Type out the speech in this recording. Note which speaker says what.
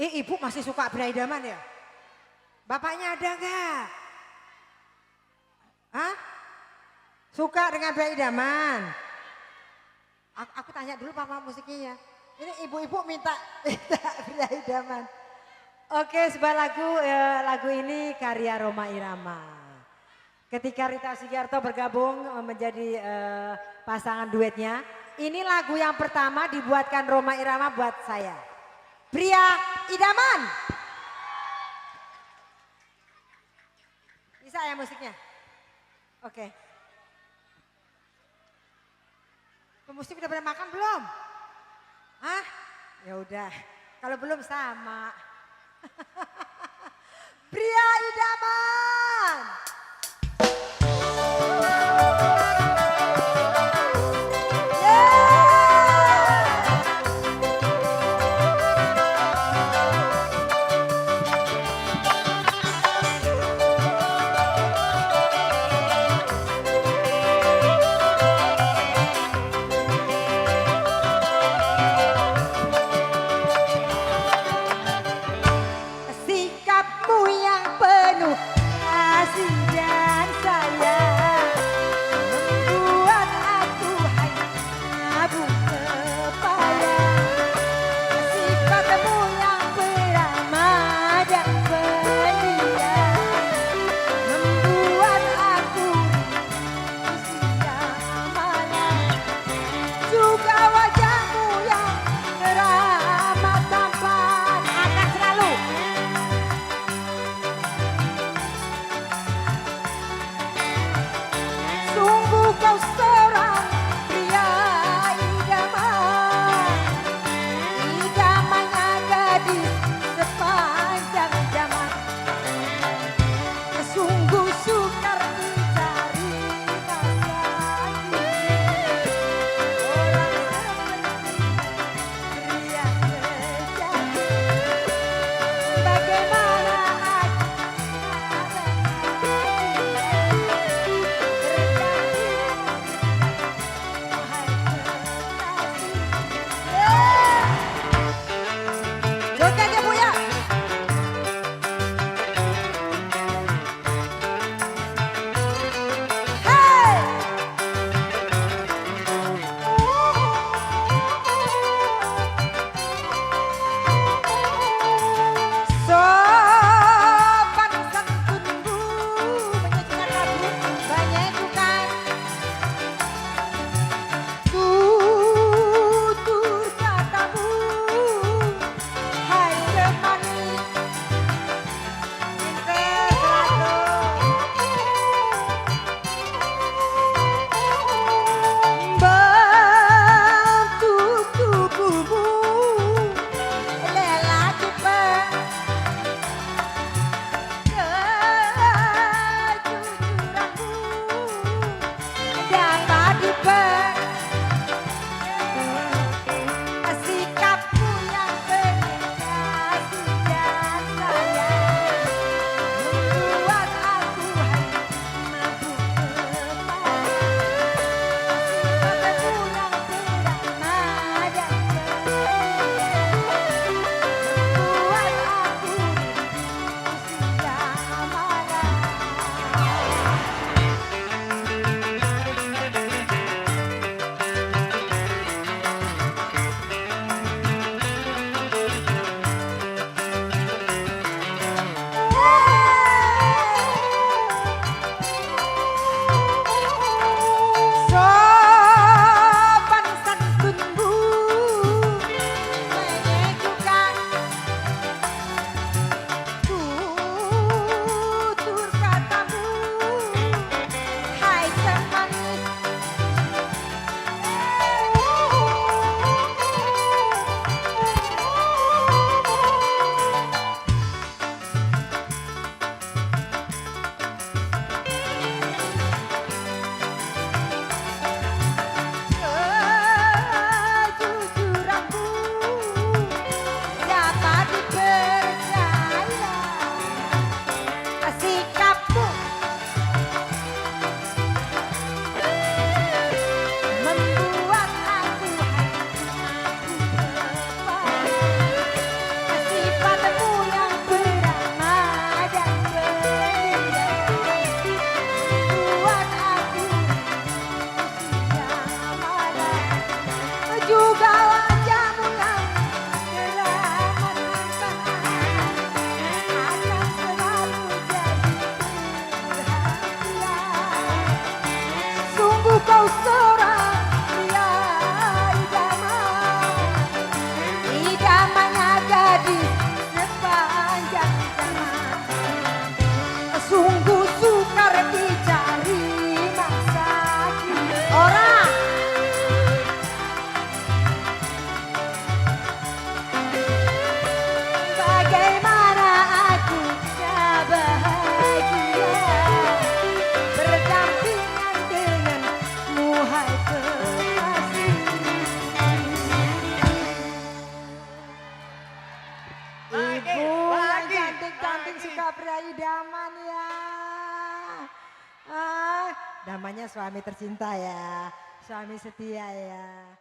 Speaker 1: Ibu masih suka benda idaman ya? Bapaknya ada enggak? Hah? Suka dengan benda idaman? Aku tanya dulu papa musiknya ya. Ini ibu-ibu minta benda idaman. Oke, sebuah lagu ini karya Rhoma Irama. Ketika Rita Sugiarto bergabung menjadi pasangan duetnya, ini lagu yang pertama dibuatkan Rhoma Irama buat saya. Pria Idaman. Bisa ya musiknya? Oke. Pemusik udah pernah makan belum? Hah? Ya udah. Kalau belum sama. Pria Idaman. Sikapmu yang penuh kasih Ibu yang cantik-cantik suka pria idaman ya. Namanya suami tercinta ya, suami setia ya.